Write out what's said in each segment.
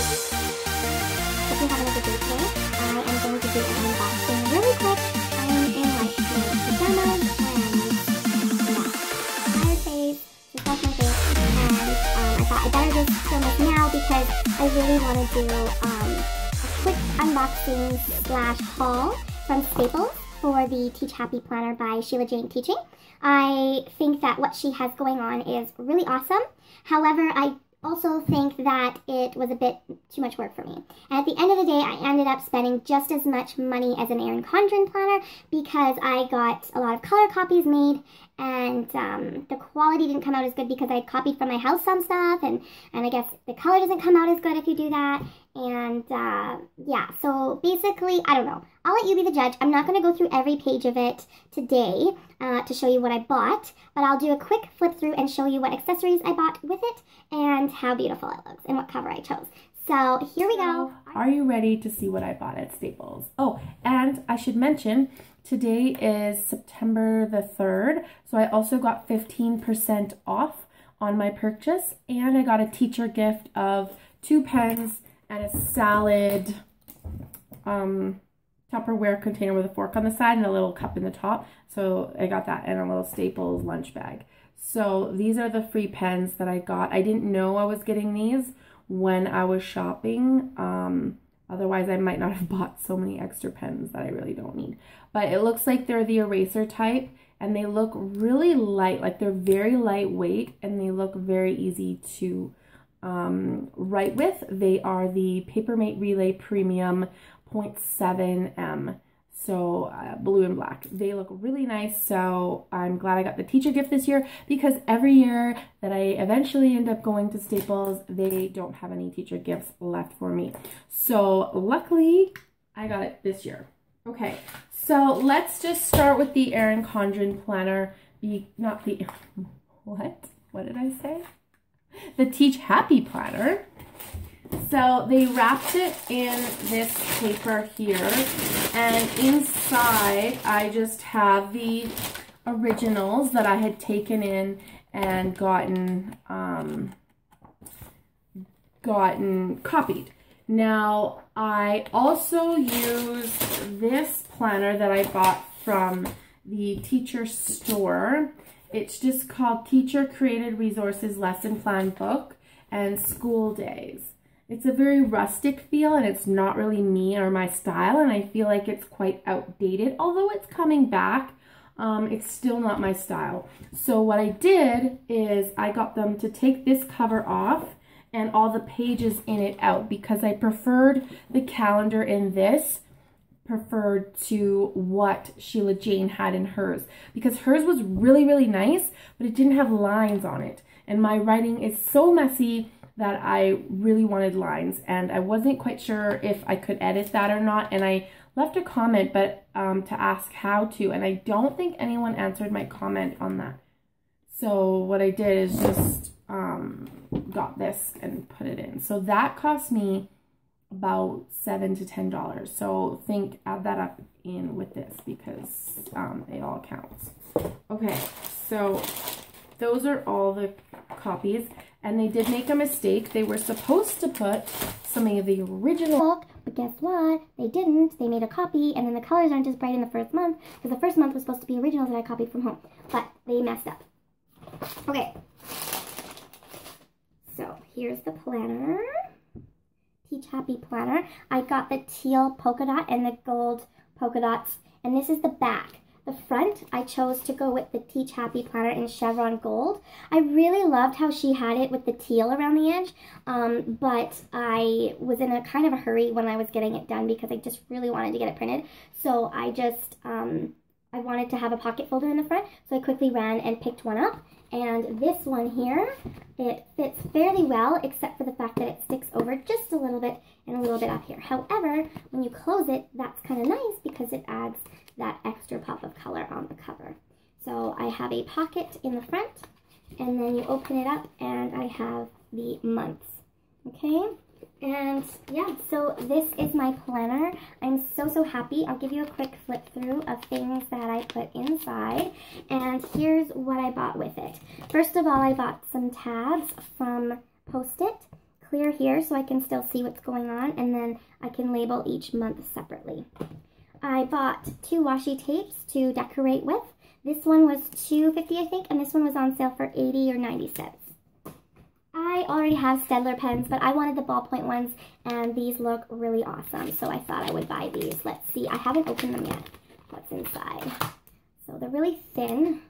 Hope you're having a good day today. I am going to do an unboxing really quick. I am in like my pajamas and tired face, just wash my face, and I thought I better just film this now because I really want to do a quick unboxing slash haul from Staples for the Teach Happy Planner by Sheila Jane Teaching. I think that what she has going on is really awesome. However, I also think that it was a bit too much work for me. And at the end of the day, I ended up spending just as much money as an Erin Condren planner because I got a lot of color copies made, and the quality didn't come out as good because I copied from my house some stuff, and I guess the color doesn't come out as good if you do that. And yeah, so basically, I don't know. I'll let you be the judge. I'm not going to go through every page of it today to show you what I bought, but I'll do a quick flip through and show you what accessories I bought with it and how beautiful it looks and what cover I chose. So here we go. Are you ready to see what I bought at Staples? Oh, and I should mention, today is September the 3rd, so I also got 15% off on my purchase, and I got a teacher gift of 2 pens and a salad Tupperware container with a fork on the side and a little cup in the top. So I got that in a little Staples lunch bag. So these are the free pens that I got. I didn't know I was getting these when I was shopping. Otherwise, I might not have bought so many extra pens that I really don't need. But it looks like they're the eraser type, and they look really light. Like, they're very lightweight, and they look very easy to write with. They are the Papermate Relay Premium 0.7M. So blue and black. They look really nice, so I'm glad I got the teacher gift this year, because every year that I eventually end up going to Staples, they don't have any teacher gifts left for me. So luckily, I got it this year. Okay, so let's just start with the Erin Condren planner. What did I say? The Teach Happy planner. So they wrapped it in this paper here, and inside I just have the originals that I had taken in and gotten copied. Now, I also used this planner that I bought from the teacher store. It's just called Teacher Created Resources Lesson Plan Book and School Days. It's a very rustic feel, and it's not really me or my style, and I feel like it's quite outdated. Although it's coming back, it's still not my style. So what I did is I got them to take this cover off and all the pages in it out, because I preferred the calendar in this to what Sheila Jane had in hers, because hers was really, really nice, but it didn't have lines on it. And my writing is so messy that I really wanted lines, and I wasn't quite sure if I could edit that or not, and I left a comment to ask how to, and I don't think anyone answered my comment on that. So what I did is just got this and put it in. So that cost me about $7 to $10. So add that up in with this, because it all counts. Okay, so those are all the copies, and they did make a mistake. They were supposed to put some of the original, but guess what? They didn't. They made a copy, and then the colors aren't as bright in the first month, because the first month was supposed to be originals that I copied from home, but they messed up. Okay, so here's the planner. Teach Happy planner. I got the teal polka dot and the gold polka dots, and this is the back. The front, I chose to go with the Teach Happy planner in chevron gold. I really loved how she had it with the teal around the edge, but I was in a kind of a hurry when I was getting it done, because I just really wanted to get it printed. So I just, I wanted to have a pocket folder in the front, so I quickly ran and picked one up. And this one here, it fits fairly well, except for the fact that it sticks over just a little bit and a little bit up here. However, when you close it, that's kind of nice, because it adds that extra pop of color on the cover. So I have a pocket in the front, and then you open it up, and I have the months. Okay, and yeah, so this is my planner. I'm so happy. I'll give you a quick flip through of things that I put inside, and here's what I bought with it. First of all, I bought some tabs from Post-it, clear here so I can still see what's going on, and then I can label each month separately. I bought 2 washi tapes to decorate with. This one was $2.50, I think, and this one was on sale for 80 or 90 cents. I already have Staedtler pens, but I wanted the ballpoint ones, and these look really awesome, so I thought I would buy these. Let's see. I haven't opened them yet. What's inside? So they're really thin,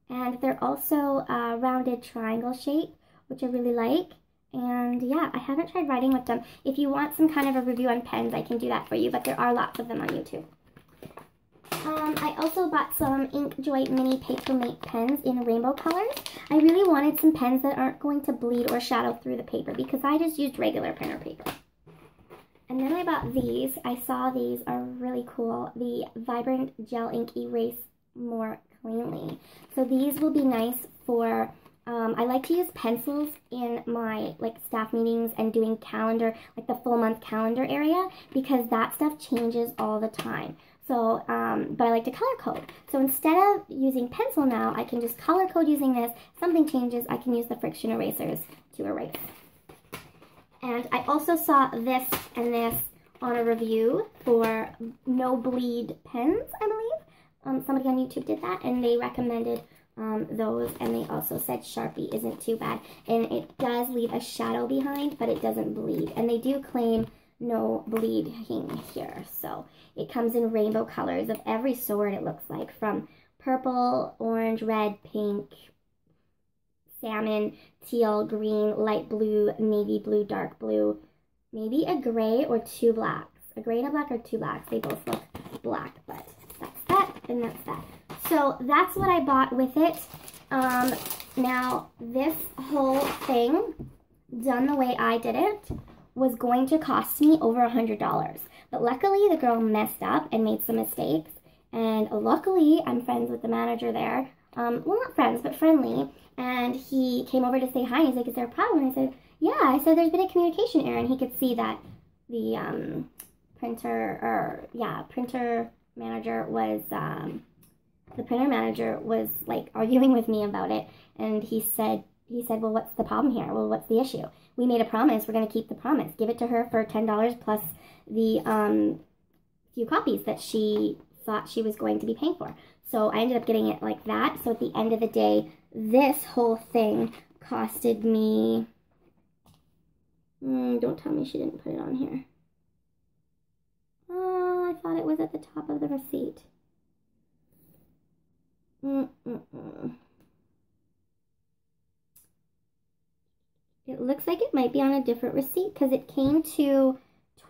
and they're also a rounded triangle shape, which I really like. And yeah, I haven't tried writing with them. If you want some kind of a review on pens, I can do that for you, but there are lots of them on YouTube. I also bought some Inkjoy mini Papermate pens in rainbow colors. I really wanted some pens that aren't going to bleed or shadow through the paper because I just used regular printer paper. And then I bought these. I saw these are really cool. The Vibrant Gel Ink Erase More Cleanly. So these will be nice for, I like to use pencils in my staff meetings and doing calendar, like the full month calendar area, because that stuff changes all the time. So, but I like to color code. So instead of using pencil now, I can just color code using this. If something changes, I can use the friction erasers to erase. And I also saw this and this on a review for no bleed pens, I believe. Somebody on YouTube did that, and they recommended those, and they also said Sharpie isn't too bad. And it does leave a shadow behind, but it doesn't bleed. And they do claim no bleeding here. So it comes in rainbow colors of every sort, it looks like, from purple, orange, red, pink, salmon, teal, green, light blue, navy blue, dark blue, maybe a gray or 2 blacks. A gray and a black or 2 blacks. They both look black, but that's that and that's that. So that's what I bought with it. Now, this whole thing, done the way I did it, was going to cost me over $100. But luckily, the girl messed up and made some mistakes. And luckily, I'm friends with the manager there. Well, not friends, but friendly. And he came over to say hi. He's like, is there a problem? And I said, yeah. I said, there's been a communication error. And he could see that the printer manager was like arguing with me about it. And he said, well, what's the problem here? Well, what's the issue? We made a promise. We're going to keep the promise. Give it to her for $10 plus the few copies that she thought she was going to be paying for. So I ended up getting it like that. So at the end of the day, this whole thing costed me... don't tell me she didn't put it on here. Oh, I thought it was at the top of the receipt. It looks like it might be on a different receipt because it came to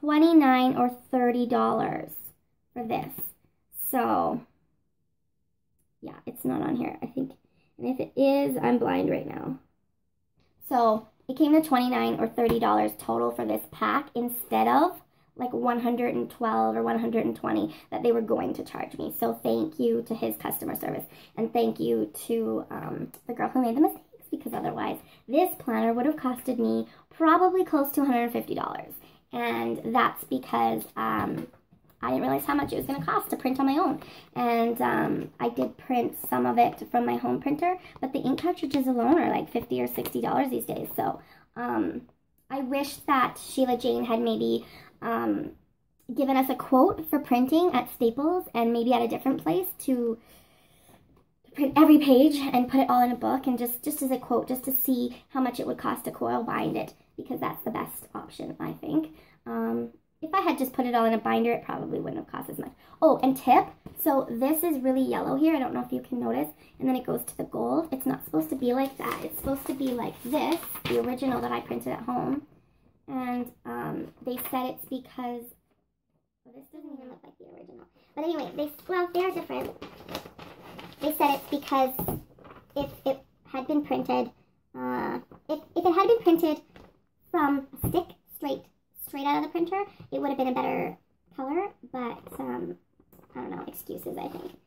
$29 or $30 for this. So, yeah, it's not on here, I think. And if it is, I'm blind right now. So, it came to $29 or $30 total for this pack instead of like $112 or $120 that they were going to charge me. So, thank you to his customer service. And thank you to the girl who made the mistake, because otherwise this planner would have costed me probably close to $150. And that's because I didn't realize how much it was going to cost to print on my own. And I did print some of it from my home printer, but the ink cartridges alone are like $50 or $60 these days. So I wish that Sheila Jane had maybe given us a quote for printing at Staples and maybe at a different place to print every page and put it all in a book, and just as a quote, just to see how much it would cost to coil bind it, because that's the best option, I think. If I had just put it all in a binder, it probably wouldn't have cost as much. Oh, and tip, so this is really yellow here. I don't know if you can notice. And then it goes to the gold. It's not supposed to be like that. It's supposed to be like this, the original that I printed at home. And they said it's because, well, this doesn't even look like the original. But anyway, they are different. They said it's because if it had been printed, if it had been printed from a stick straight out of the printer, it would have been a better color, but I don't know, excuses, I think.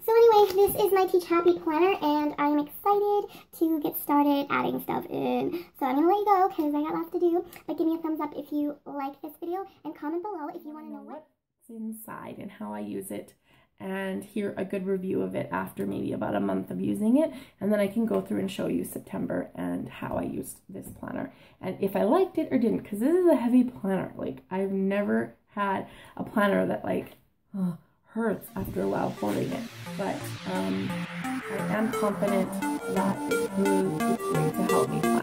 So anyway, this is my Teach Happy planner, and I'm excited to get started adding stuff in. So I'm going to let you go because I got lots to do, but give me a thumbs up if you like this video, and comment below if you want to know what's inside and how I use it. and hear a good review of it after maybe about a month of using it, and then I can go through and show you September and how I used this planner and if I liked it or didn't, because this is a heavy planner. Like, I've never had a planner that like hurts after a while holding it, but I am confident that it's going to help me.